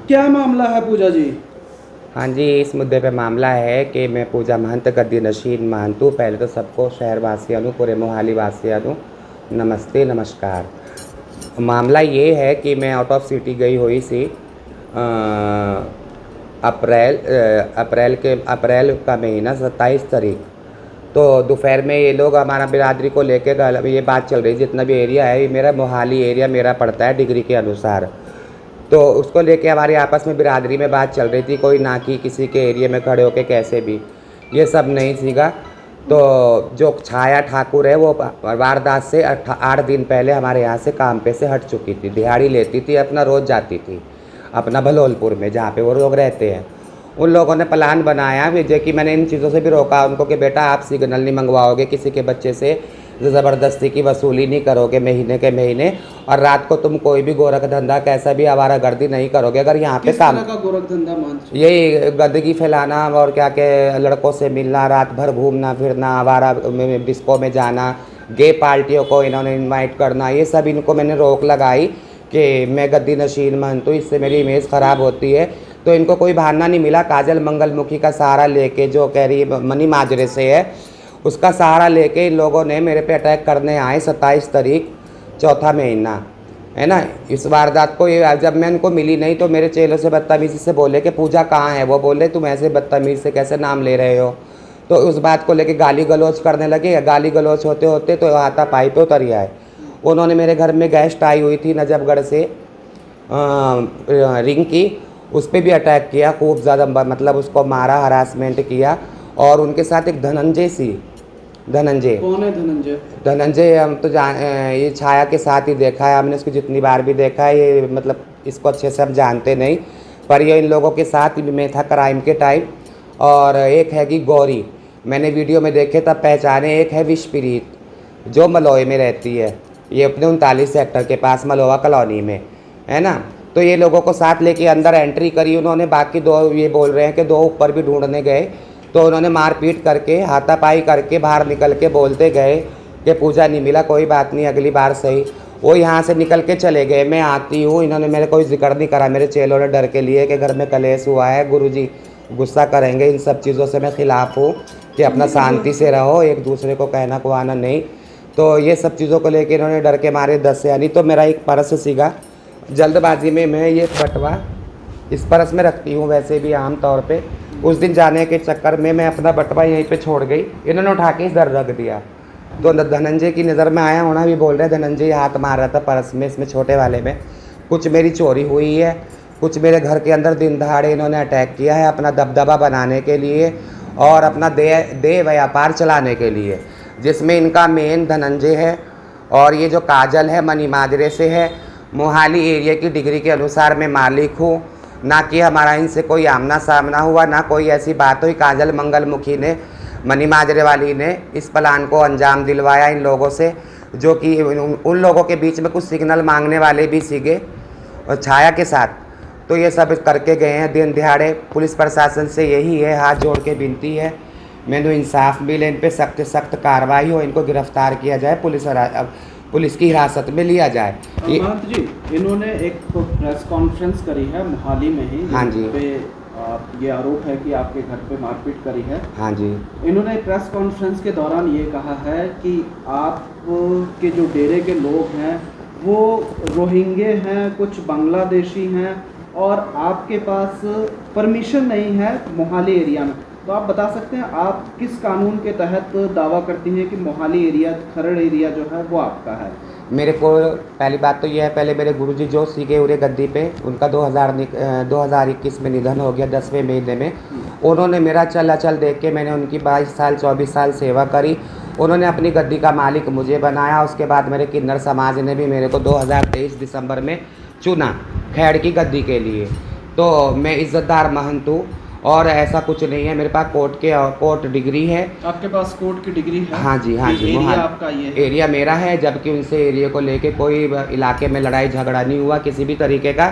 क्या मामला है पूजा जी? हाँ जी, इस मुद्दे पे मामला है कि मैं पूजा महंत गद्दी नशीन महंत हूँ। पहले तो सबको शहर वासियों को, पूरे मोहाली वासियों को नमस्ते नमस्कार। मामला ये है कि मैं आउट ऑफ सिटी गई हुई सी अप्रैल का महीना 27 तारीख। तो दोपहर में ये लोग हमारा बिरादरी को लेके ये बात चल रही, जितना भी एरिया है ये मेरा मोहाली एरिया मेरा पड़ता है डिग्री के अनुसार। तो उसको लेके हमारी आपस में बिरादरी में बात चल रही थी, कोई ना कि किसी के एरिया में खड़े होके कैसे भी, ये सब नहीं सीगा। तो जो छाया ठाकुर है वो वारदात से 8 दिन पहले हमारे यहाँ से काम पे से हट चुकी थी। दिहाड़ी लेती थी, अपना रोज़ जाती थी अपना भलोलपुर में जहाँ पे वो लोग रहते हैं। उन लोगों ने प्लान बनाया विजय कि मैंने इन चीज़ों से भी रोका उनको कि बेटा आप सिग्नल नहीं मंगवाओगे किसी के बच्चे से, ज़बरदस्ती की वसूली नहीं करोगे महीने के महीने, और रात को तुम कोई भी गोरख धंधा कैसा भी आवारागर्दी नहीं करोगे। अगर यहाँ पे किस काम तरह का गोरख धंधा मानते हो? यही गंदगी फैलाना और क्या के लड़कों से मिलना, रात भर घूमना फिरना, आवारा डिस्को में जाना, गे पार्टियों को इन्होंने इनवाइट करना, ये सब इनको मैंने रोक लगाई कि मैं गद्दी नशीन मानता हूँ, इससे मेरी इमेज ख़राब होती है। तो इनको कोई बहाना नहीं मिला। काजल मंगलमुखी का सहारा लेके, जो कह रही है मनी माजरे से है, उसका सहारा लेके इन लोगों ने मेरे पे अटैक करने आए 27 तारीख, चौथा महीना है ना। इस वारदात को ये जब मैं इनको मिली नहीं तो मेरे चेलों से बदतमीज़ी से बोले कि पूजा कहाँ है। वो बोले तुम ऐसे बदतमीज़ से कैसे नाम ले रहे हो। तो उस बात को लेके गाली गलौज करने लगे। गाली गलौज होते होते तो हाथापाई पे उतर आए। उन्होंने मेरे घर में गेस्ट आई हुई थी नजफगढ़ से रिंग की, उस पर भी अटैक किया खूब ज़्यादा, मतलब उसको मारा, हरासमेंट किया। और उनके साथ एक धनंजय कौन है धनंजय? धनंजय हम तो ये छाया के साथ ही देखा है हमने, इसको जितनी बार भी देखा है ये, मतलब इसको अच्छे से हम जानते नहीं, पर ये इन लोगों के साथ में था क्राइम के टाइम। और एक है कि गौरी, मैंने वीडियो में देखे तब पहचाने। एक है विशप्रीत जो मलोए में रहती है, ये अपने 39 सेक्टर के पास मलोवा कॉलोनी में है ना। तो ये लोगों को साथ लेके अंदर एंट्री करी उन्होंने। बाकी दो ये बोल रहे हैं कि दो ऊपर भी ढूंढने गए, तो उन्होंने मारपीट करके हाथापाई करके बाहर निकल के बोलते गए कि पूजा नहीं मिला, कोई बात नहीं अगली बार सही। वो यहाँ से निकल के चले गए। मैं आती हूँ, इन्होंने मेरे कोई जिक्र नहीं करा। मेरे चेलों ने डर के लिए कि घर में कलेश हुआ है, गुरुजी गुस्सा करेंगे। इन सब चीज़ों से मैं ख़िलाफ़ हूँ कि अपना शांति से रहो, एक दूसरे को कहना को आना नहीं। तो ये सब चीज़ों को लेकर इन्होंने डर के मारे 10 से यानी। तो मेरा एक पर्स सीगा, जल्दबाजी में मैं ये बटवा इस पर्स में रखती हूँ वैसे भी आम तौर पे। उस दिन जाने के चक्कर में मैं अपना बटवा यहीं पे छोड़ गई, इन्होंने उठा के इधर रख दिया। तो धनंजय की नज़र में आया होना, भी बोल रहे धनंजय हाथ मार रहा था पर्स में, इसमें छोटे वाले में। कुछ मेरी चोरी हुई है, कुछ मेरे घर के अंदर दिन दहाड़े इन्होंने अटैक किया है अपना दबदबा बनाने के लिए और अपना दे व्यापार चलाने के लिए, जिसमें इनका मेन धनंजय है। और ये जो काजल है मनी माजरे से है। मोहाली एरिया की डिग्री के अनुसार मैं मालिक हूँ, ना कि हमारा इनसे कोई आमना सामना हुआ, ना कोई ऐसी बात हुई। काजल मंगलमुखी ने, मनी माजरे वाली ने इस प्लान को अंजाम दिलवाया इन लोगों से, जो कि उन लोगों के बीच में कुछ सिग्नल मांगने वाले भी सीगे और छाया के साथ। तो ये सब करके गए हैं दिन दिहाड़े। पुलिस प्रशासन से यही है, हाथ जोड़ के विनती है, मैंने इंसाफ मिले, इन पर सख्त सख्त कार्रवाई हो, इनको गिरफ्तार किया जाए, पुलिस की हिरासत में लिया जाए। महंत जी, इन्होंने एक प्रेस कॉन्फ्रेंस करी है मोहाली में ही। हाँ जी। पे ये आरोप है कि आपके घर पे मारपीट करी है। हाँ जी। इन्होंने प्रेस कॉन्फ्रेंस के दौरान ये कहा है कि आप के जो डेरे के लोग हैं वो रोहिंगे हैं, कुछ बांग्लादेशी हैं और आपके पास परमिशन नहीं है मोहाली एरिया में। तो आप बता सकते हैं आप किस कानून के तहत दावा करती हैं कि मोहाली एरिया, खरड़ एरिया जो है वो आपका है? मेरे को पहली बात तो यह है, पहले मेरे गुरुजी जो सीखे उरे गद्दी पे, उनका 2021 में निधन हो गया 10वें महीने में। उन्होंने मेरा चल अचल देख के मैंने उनकी 22 साल 24 साल सेवा करी। उन्होंने अपनी गद्दी का मालिक मुझे बनाया। उसके बाद मेरे किन्नर समाज ने भी मेरे को 2023 दिसंबर में चुना खैड़ की गद्दी के लिए। तो मैं इज़्ज़तदार महंत हूँ और ऐसा कुछ नहीं है। मेरे पास कोर्ट डिग्री है। आपके पास कोर्ट की डिग्री है? हाँ जी, हाँ जी। एरिया आपका ये है? एरिया मेरा है, जबकि उनसे एरिया को लेके कोई इलाके में लड़ाई झगड़ा नहीं हुआ किसी भी तरीके का।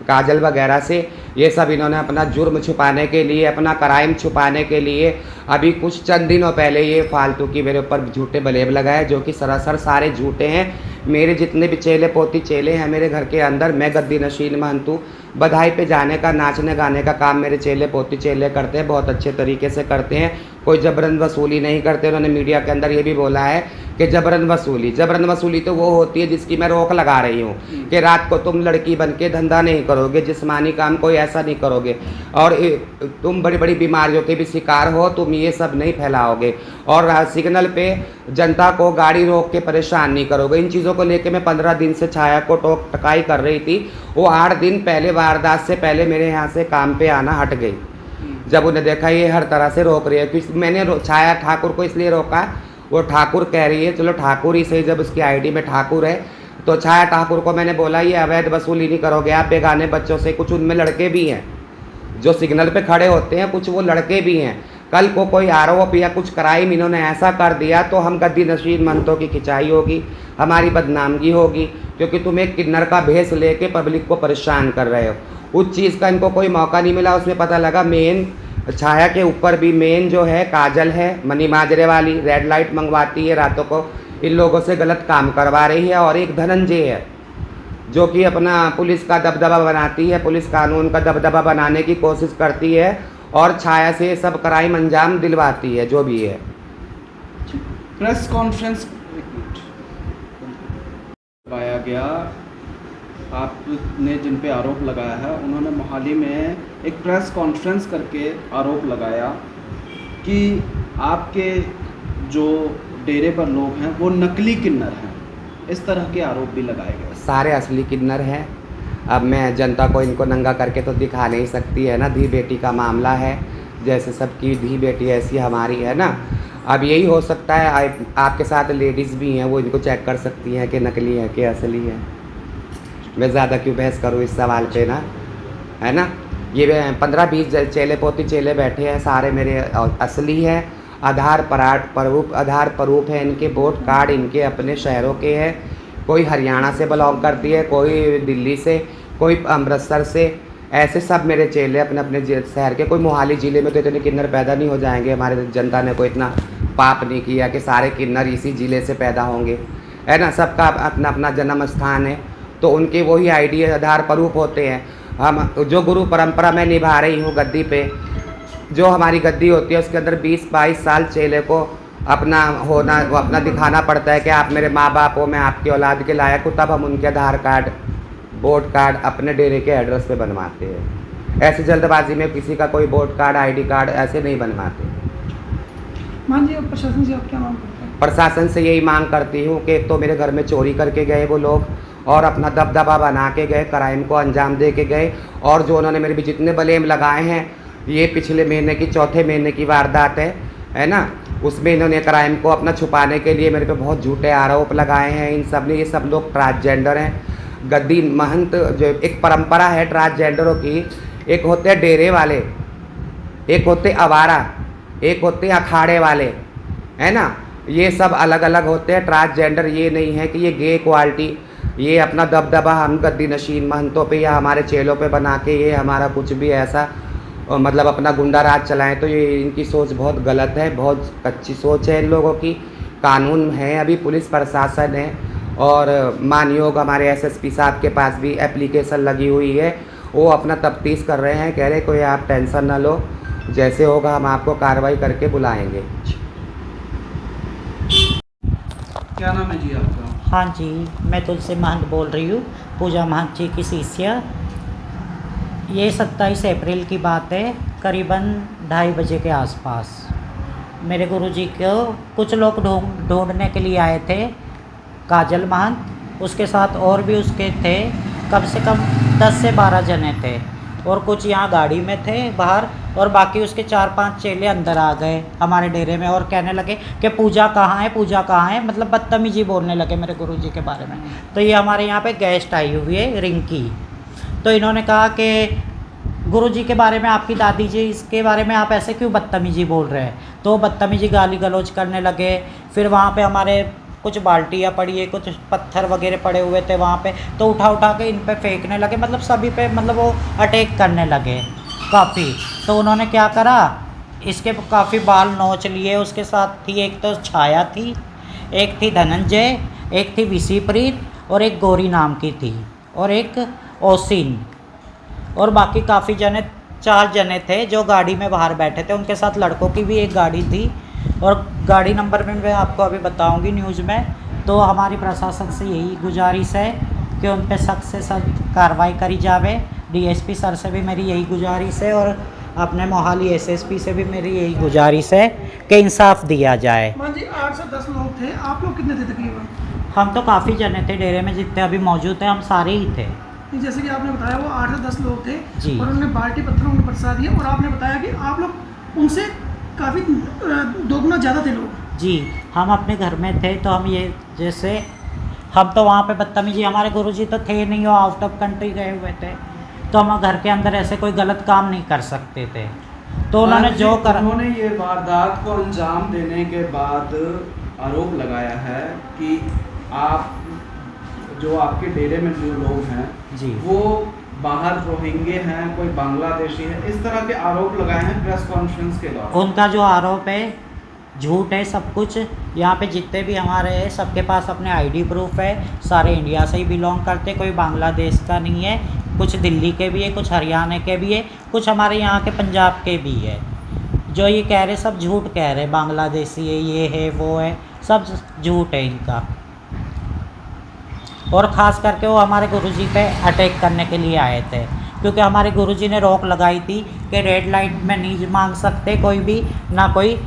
काजल वगैरह से ये सब इन्होंने अपना जुर्म छुपाने के लिए, अपना क्राइम छुपाने के लिए अभी कुछ चंद दिनों पहले ये फालतू की मेरे ऊपर झूठे बलेब लगाए, जो कि सरासर सारे झूठे हैं। मेरे जितने भी चेले पोती चेले हैं मेरे घर के अंदर, मैं गद्दी नशीन महंत हूँ। बधाई पे जाने का, नाचने गाने का काम मेरे चेले पोती चेले करते हैं, बहुत अच्छे तरीके से करते हैं। कोई जबरन वसूली नहीं करते। उन्होंने मीडिया के अंदर ये भी बोला है कि जबरन वसूली तो वो होती है जिसकी मैं रोक लगा रही हूँ कि रात को तुम लड़की बन के धंधा नहीं करोगे, जिस्मानी काम कोई ऐसा नहीं करोगे, और तुम बड़ी बड़ी बीमारियों के भी शिकार हो, तुम ये सब नहीं फैलाओगे, और सिग्नल पे जनता को गाड़ी रोक के परेशान नहीं करोगे। इन चीज़ों को लेके मैं 15 दिन से छाया को टोक टकाई कर रही थी। वो 8 दिन पहले, वारदात से पहले मेरे यहाँ से काम पे आना हट गई। जब उन्हें देखा ये हर तरह से रोक रही है, क्योंकि मैंने छाया ठाकुर को इसलिए रोका, वो ठाकुर कह रही है, चलो ठाकुर ही सही, जब उसकी आईडी में ठाकुर है तो छाया ठाकुर को मैंने बोला ये अवैध वसूली नहीं करोगे आप बेगाने बच्चों से। कुछ उनमें लड़के भी हैं जो सिग्नल पे खड़े होते हैं, कुछ वो लड़के भी हैं। कल को कोई आरोप या कुछ क्राइम इन्होंने ऐसा कर दिया तो हम गद्दी नशीन महंतों की खिंचाई होगी, हमारी बदनामगी होगी, क्योंकि तुम एक किन्नर का भेष लेके पब्लिक को परेशान कर रहे हो। उस चीज़ का इनको कोई मौका नहीं मिला। उसमें पता लगा मेन छाया के ऊपर भी मेन जो है काजल है, मनी माजरे वाली, रेड लाइट मंगवाती है रातों को, इन लोगों से गलत काम करवा रही है, और एक धनंजय है जो कि अपना पुलिस का दबदबा बनाती है, पुलिस कानून का दबदबा बनाने की कोशिश करती है, और छाया से सब क्राइम अंजाम दिलवाती है जो भी है। प्रेस कॉन्फ्रेंस पाया गया, आपने जिन पे आरोप लगाया है उन्होंने मोहाली में एक प्रेस कॉन्फ्रेंस करके आरोप लगाया कि आपके जो डेरे पर लोग हैं वो नकली किन्नर हैं। इस तरह के आरोप भी लगाए गए। सारे असली किन्नर हैं। अब मैं जनता को इनको नंगा करके तो दिखा नहीं सकती है ना, धी बेटी का मामला है, जैसे सबकी धी बेटी ऐसी हमारी है ना। अब यही हो सकता है आपके साथ लेडीज़ भी हैं, वो इनको चेक कर सकती हैं कि नकली है कि असली है। मैं ज़्यादा क्यों बहस करूँ इस सवाल पे ना, है ना। ये 15-20 चेले पोती चेले बैठे हैं, सारे मेरे असली हैं। आधार प्रारूप है इनके, वोट कार्ड इनके अपने शहरों के हैं। कोई हरियाणा से बिलोंग करती है, कोई दिल्ली से, कोई अमृतसर से, ऐसे सब मेरे चेले अपने अपने शहर के। कोई मोहाली ज़िले में तो इतने किन्नर पैदा नहीं हो जाएंगे, हमारे जनता ने कोई इतना पाप नहीं किया कि सारे किन्नर इसी ज़िले से पैदा होंगे, है ना। सबका अपना अपना जन्म स्थान है, तो उनके वही आईडी आधार प्रारूप होते हैं। हम जो गुरु परंपरा मैं निभा रही हूँ गद्दी पे, जो हमारी गद्दी होती है उसके अंदर 20-22 साल चेले को अपना होना, वो अपना दिखाना पड़ता है कि आप मेरे माँ बाप हो, मैं आपकी औलाद के लायक हूँ, तब हम उनके आधार कार्ड वोट कार्ड अपने डेरे के एड्रेस पे बनवाते हैं। ऐसे जल्दबाजी में किसी का कोई वोट कार्ड आईडी कार्ड ऐसे नहीं बनवाते। मान जी, प्रशासन से आप क्या मांग करते हैं? प्रशासन से यही मांग करती हूँ कि तो मेरे घर में चोरी करके गए वो लोग, और अपना दबदबा बना के गए, क्राइम को अंजाम दे के गए, और जो उन्होंने मेरे भी जितने ब्लेम लगाए हैं, ये पिछले महीने की चौथे महीने की वारदात है ना, उसमें इन्होंने क्राइम को अपना छुपाने के लिए मेरे पे बहुत झूठे आरोप लगाए हैं। इन सब ने, ये सब लोग ट्रांसजेंडर हैं। गद्दी महंत जो एक परंपरा है ट्रांसजेंडरों की, एक होते डेरे वाले, एक होते आवारा, एक होते अखाड़े वाले, है ना। ये सब अलग अलग होते हैं। ट्रांसजेंडर ये नहीं है कि ये गे क्वालिटी, ये अपना दबदबा हम गद्दी नशीन महंतों पे या हमारे चेलों पे बना के ये हमारा कुछ भी ऐसा मतलब अपना गुंडा राज चलाएं, तो ये इनकी सोच बहुत गलत है, बहुत कच्ची सोच है इन लोगों की। कानून है, अभी पुलिस प्रशासन है, और मानयोग हमारे एसएसपी साहब के पास भी एप्लीकेशन लगी हुई है, वो अपना तफ्तीश कर रहे हैं। कह रहे कोई आप टेंशन ना लो, जैसे होगा हम आपको कार्रवाई करके बुलाएंगे। क्या नाम है जी आपका? हाँ जी, मैं तुलसी महंत बोल रही हूँ, पूजा महंत जी की शिष्या। ये 27 अप्रैल की बात है, करीबन 2:30 बजे के आसपास मेरे गुरुजी को कुछ लोग ढूंढने के लिए आए थे। काजल महंत, उसके साथ और भी उसके थे, कम से कम 10 से 12 जने थे, और कुछ यहाँ गाड़ी में थे बाहर, और बाकी उसके 4-5 चेले अंदर आ गए हमारे डेरे में, और कहने लगे कि पूजा कहाँ है, पूजा कहाँ है, मतलब बदतमीजी बोलने लगे मेरे गुरुजी के बारे में। तो ये हमारे यहाँ पे गेस्ट आई हुई है रिंकी, तो इन्होंने कहा कि गुरुजी के बारे में, आपकी दादी जी, इसके बारे में आप ऐसे क्यों बदतमीजी बोल रहे हैं। तो बदतमीजी गाली गलौज करने लगे। फिर वहाँ पे हमारे कुछ बाल्टियाँ पड़ी है, कुछ पत्थर वगैरह पड़े हुए थे वहाँ पे, तो उठा के इन पे फेंकने लगे, मतलब सभी पे, मतलब वो अटैक करने लगे काफ़ी। तो उन्होंने क्या करा, इसके काफ़ी बाल नोच लिए। उसके साथ थी एक तो छाया थी, एक थी धनंजय, एक थी विसीप्रीत और एक गौरी नाम की थी और एक ओसिन, और बाकी काफ़ी जने 4 जने थे जो गाड़ी में बाहर बैठे थे। उनके साथ लड़कों की भी एक गाड़ी थी और गाड़ी नंबर में मैं आपको अभी बताऊंगी न्यूज़ में। तो हमारी प्रशासन से यही गुजारिश है कि उन पे सख्त से सख्त कार्रवाई करी जावे। डीएसपी सर से भी मेरी यही गुजारिश है और अपने मोहाली एसएसपी से भी मेरी यही गुजारिश है कि इंसाफ दिया जाए। मान जी 8 से 10 लोग थे, आप लोग कितने थे तकरीबन? हम तो काफ़ी जने थे डेरे में, जितने अभी मौजूद थे हम सारे ही थे। जैसे कि आपने बताया वो 8 से 10 लोग थे जी। और उन्होंने बाल्टी पत्थरों में बरसा दिया और आपने बताया कि आप लोग उनसे काफ़ी 2 गुना ज़्यादा थे लोग। जी, हम अपने घर में थे तो हम ये जैसे हम तो वहाँ पे बदतमीजी, हमारे गुरुजी तो थे नहीं, वो आउट ऑफ कंट्री गए हुए थे, तो हम घर के अंदर ऐसे कोई गलत काम नहीं कर सकते थे। तो उन्होंने जो कर उन्होंने ये वारदात को अंजाम देने के बाद आरोप लगाया है कि आप जो आपके डेरे में जो लोग हैं जी, वो बाहर रोहिंगे हैं, कोई बांग्लादेशी है, इस तरह के आरोप लगाए हैं प्रेस कॉन्फ्रेंस के दौरान। उनका जो आरोप है झूठ है सब कुछ। यहाँ पे जितने भी हमारे हैं सबके पास अपने आईडी प्रूफ है, सारे इंडिया से ही बिलोंग करते, कोई बांग्लादेश का नहीं है, कुछ दिल्ली के भी है, कुछ हरियाणा के भी है, कुछ हमारे यहाँ के पंजाब के भी है। जो ये कह रहे सब झूठ कह रहे, बांग्लादेशी है, ये है, वो है, सब झूठ है इनका। और ख़ास करके वो हमारे गुरुजी पे अटैक करने के लिए आए थे, क्योंकि हमारे गुरुजी ने रोक लगाई थी कि रेड लाइट में नहीं मांग सकते कोई भी, ना कोई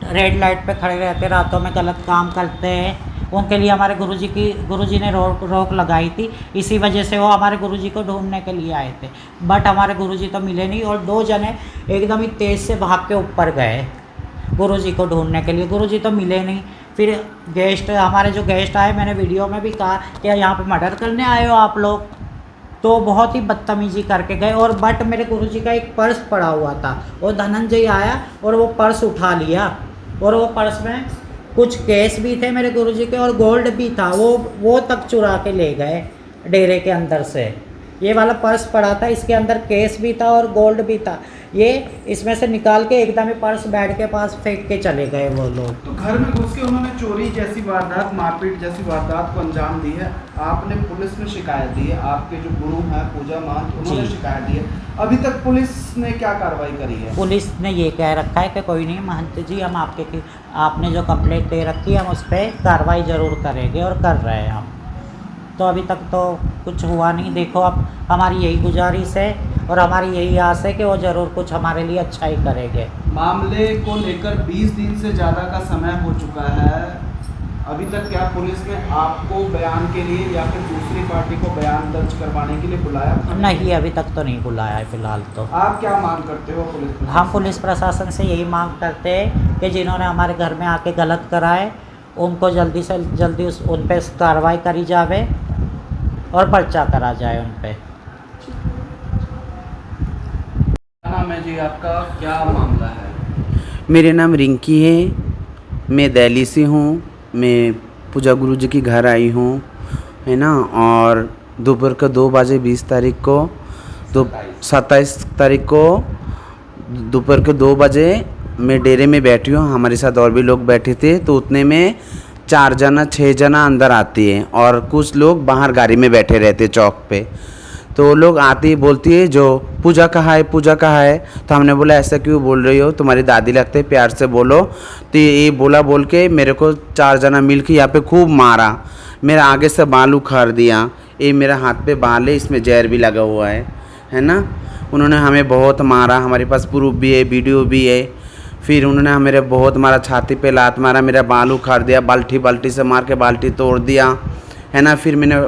रेड लाइट पे खड़े रहते, रातों में गलत काम करते हैं। उनके लिए हमारे गुरुजी ने रोक लगाई थी। इसी वजह से वो हमारे गुरुजी को ढूंढने के लिए आए थे, बट हमारे गुरुजी तो मिले नहीं और 2 जने एकदम ही तेज़ से भाग के ऊपर गए गुरुजी को ढूंढने के लिए, गुरुजी तो मिले नहीं। फिर हमारे जो गेस्ट आए, मैंने वीडियो में भी कहा कि यहाँ पे मर्डर करने आए हो आप लोग, तो बहुत ही बदतमीजी करके गए। और बट मेरे गुरुजी का एक पर्स पड़ा हुआ था, वो धनंजय आया और वो पर्स उठा लिया और वो पर्स में कुछ केस भी थे मेरे गुरुजी के और गोल्ड भी था, वो तक चुरा के ले गए डेरे के अंदर से। ये वाला पर्स पड़ा था, इसके अंदर केस भी था और गोल्ड भी था, ये इसमें से निकाल के एकदम ही पर्स बेड के पास फेंक के चले गए वो लोग। तो घर में घुस के उन्होंने चोरी जैसी वारदात, मारपीट जैसी वारदात को अंजाम दी है। आपने पुलिस में शिकायत दी है, आपके जो गुरु हैं पूजा महंत उन्होंने शिकायत दी है, अभी तक पुलिस ने क्या कार्रवाई करी है? पुलिस ने ये कह रखा है कि कोई नहीं महंत जी, हम आपने जो कंप्लेंट दे रखी है हम उस पर कार्रवाई ज़रूर करेंगे और कर रहे हैं हम। तो अभी तक तो कुछ हुआ नहीं। देखो अब हमारी यही गुजारिश है और हमारी यही आस है कि वो ज़रूर कुछ हमारे लिए अच्छा ही करेंगे। मामले को लेकर 20 दिन से ज़्यादा का समय हो चुका है, अभी तक क्या पुलिस ने आपको बयान के लिए या फिर दूसरी पार्टी को बयान दर्ज करवाने के लिए बुलाया? नहीं, अभी तक तो नहीं बुलाया है फ़िलहाल। तो आप क्या मांग करते हो पुलिस प्रशासन? हम पुलिस प्रशासन से यही मांग करते हैं कि जिन्होंने हमारे घर में आके गलत करा है उनको जल्दी से जल्दी उन पर कार्रवाई करी जावे और पर्चा करा जाए उन पर। क्या नाम है जी आपका, क्या मामला है? मेरे नाम रिंकी है, मैं दिल्ली से हूँ। मैं पूजा गुरु जी के घर आई हूँ, है ना। और दोपहर को 2 बजे 20 तारीख को 27 तारीख को दोपहर के 2 बजे मैं डेरे में बैठी हूँ, हमारे साथ और भी लोग बैठे थे। तो उतने में 4 जना 6 जना अंदर आती है और कुछ लोग बाहर गाड़ी में बैठे रहते चौक पे। तो वो लोग आती है, बोलती है जो पूजा कहाँ है, पूजा कहाँ है। तो हमने बोला ऐसा क्यों बोल रही हो, तुम्हारी दादी लगते है, प्यार से बोलो। तो ये बोल के मेरे को 4 जना मिल के यहाँ पे खूब मारा, मेरा आगे से बाल उखाड़ दिया। ये मेरा हाथ पे बाल है, इसमें जहर भी लगा हुआ है ना। उन्होंने हमें बहुत मारा, हमारे पास प्रूफ भी है, वीडियो भी है। फिर उन्होंने मेरे बहुत मारा, छाती पे लात मारा, मेरा बाल उखाड़ दिया, बाल्टी से मार के बाल्टी तोड़ दिया, है ना। फिर मैंने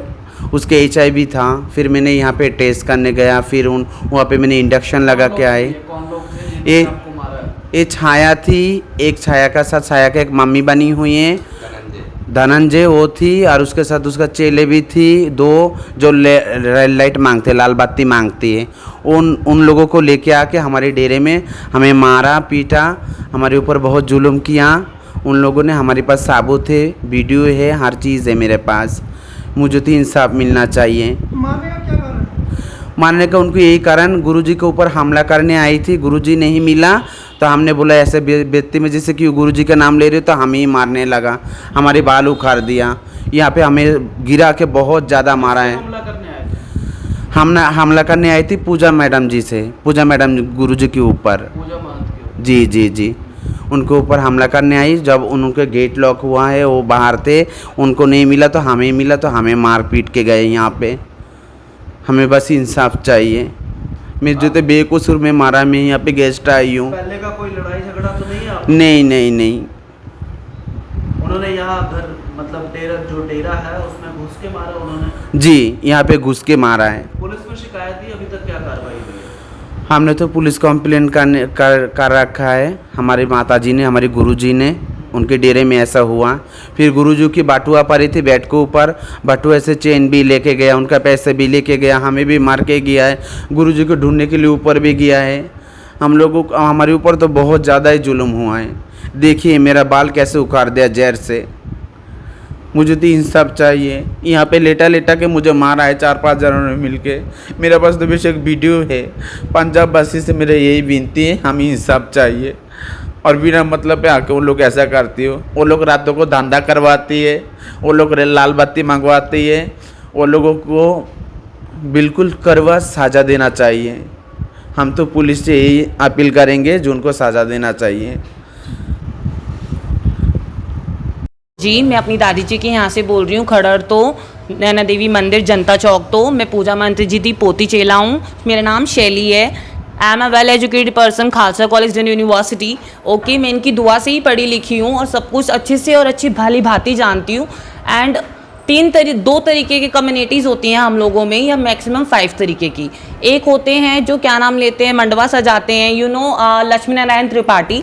उसके HIV था, फिर मैंने यहाँ पे टेस्ट करने गया, फिर वहाँ पे मैंने इंडक्शन लगा के आए। कौन लोग थे जिन्होंने आपको मारा? ये छाया थी, एक छाया का साथ छाया का एक मम्मी बनी हुई है, धनंजय वो थी, और उसके साथ उसका चेले भी थी 2 जो रेड लाइट मांगते, लाल बत्ती मांगती है। उन लोगों को लेके आके हमारे डेरे में हमें मारा पीटा, हमारे ऊपर बहुत जुल्म किया। उन लोगों ने, हमारे पास साबुत है, वीडियो है, हर चीज़ है मेरे पास। मुझे तो इंसाफ मिलना चाहिए। मारने का क्या कारण? मारने का उनको यही कारण, गुरुजी के ऊपर हमला करने आई थी, गुरुजी नहीं मिला तो हमने बोला ऐसे बेइज्जती में जैसे कि गुरुजी का नाम ले रहे हो, तो हमें ही मारने लगा, हमारे बाल उखाड़ दिया, यहाँ पे हमें गिरा के बहुत ज़्यादा मारा है। हमला करने आए थे? हमला करने आई थी पूजा मैडम जी से, पूजा मैडम गुरुजी के ऊपर। पूजा महंत के ऊपर? जी जी जी, उनके ऊपर हमला करने आई। जब उनके गेट लॉक हुआ है, वो बाहर थे, उनको नहीं मिला तो हमें मिला, तो हमें मार पीट के गए यहाँ पे। हमें बस इंसाफ चाहिए। मेरे जो तो बेकसूर में मारा, मैं यहाँ पे गेस्ट आई हूँ। पहले का कोई लड़ाई झगड़ा तो नहीं है आप? नहीं नहीं नहीं। उन्होंने यहाँ घर मतलब डेरा है उसमें घुस के मारा उन्होंने? जी, यहाँ पे घुस के मारा है। पुलिस में शिकायत दी? अभी तक क्या कार्रवाई हुई है? हमने तो पुलिस कंप्लेन कर रखा है। हमारी माताजी ने, हमारे गुरुजी ने, उनके डेरे में ऐसा हुआ। फिर गुरुजी की बाटुआ पड़ी थी बेड के ऊपर, बाटुआ से चेन भी लेके गया, उनका पैसे भी लेके गया, हमें भी मार के गया है, गुरुजी को ढूंढने के लिए ऊपर भी गया है। हम लोगों को, हमारे ऊपर तो बहुत ज़्यादा ही जुल्म हुआ है। देखिए मेरा बाल कैसे उखाड़ दिया जहर से। मुझे तो इंसाफ चाहिए। यहाँ पे लेटा लेटा के मुझे मारा है 4-5 जनों ने मिलके। मेरे पास तो बेशक वीडियो है। पंजाब वासी से मेरा यही विनती है, हमें इंसाफ चाहिए। और बिना मतलब पे आके वो लोग ऐसा करती हो, वो लोग रातों को धंधा करवाती है, वो लोग लाल बत्ती मंगवाती है। वो लोगों को बिल्कुल करवा सज़ा देना चाहिए। हम तो पुलिस से यही अपील करेंगे जो उनको सज़ा देना चाहिए। जी, मैं अपनी दादी जी के यहाँ से बोल रही हूँ, खड़र तो नैना देवी मंदिर, जनता चौक। तो मैं पूजा मंत्री जी दी पोती चेला हूँ। मेरा नाम शैली है। I am a well educated person, Khalsa college and university. Okay, मैं इनकी दुआ से ही पढ़ी लिखी हूँ और सब कुछ अच्छे से और अच्छी भली भांति जानती हूँ। एंड 2 तरीके की कम्युनिटीज़ होती हैं हम लोगों में, या मैक्सिमम 5 तरीके की। एक होते हैं जो क्या नाम लेते हैं, मंडवा सजाते हैं, लक्ष्मी नारायण त्रिपाठी,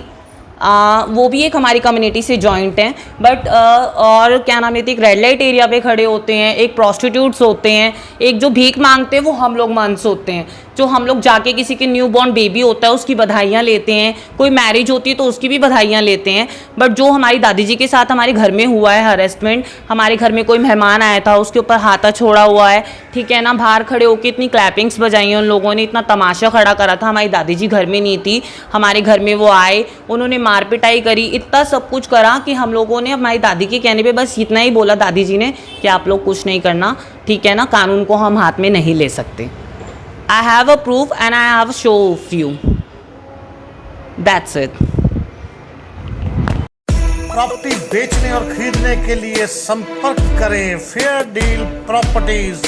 वो भी एक हमारी कम्युनिटी से जॉइंट हैं। बट और क्या नाम लेते हैं, एक रेड लाइट एरिया पे खड़े होते हैं, एक प्रोस्टिट्यूट्स होते हैं, एक जो भीख मांगते हैं वो हम लोग मंस होते हैं, जो हम लोग जाके किसी के न्यू बॉर्न बेबी होता है उसकी बधाइयाँ लेते हैं, कोई मैरिज होती है तो उसकी भी बधाइयाँ लेते हैं। बट जो हमारी दादी जी के साथ हमारे घर में हुआ है हरेसमेंट, हमारे घर में कोई मेहमान आया था, उसके ऊपर हाथा छोड़ा हुआ है, ठीक है ना, बाहर खड़े होकर इतनी क्लैपिंग्स बजाई हैं उन लोगों ने, इतना तमाशा खड़ा करा था। हमारी दादी जी घर में नहीं थी, हमारे घर में वो आए, उन्होंने मार पिटाई करी, इतना सब कुछ करा कि हम लोगों ने हमारी दादी के कहने पे बस इतना ही बोला दादी जी ने कि आप लोग कुछ नहीं करना, ठीक है ना, कानून को हम हाथ में नहीं ले सकते। I have a proof and I have a show of you. That's it. Property बेचने और खरीदने के लिए संपर्क करें फेयर डील प्रॉपर्टीज।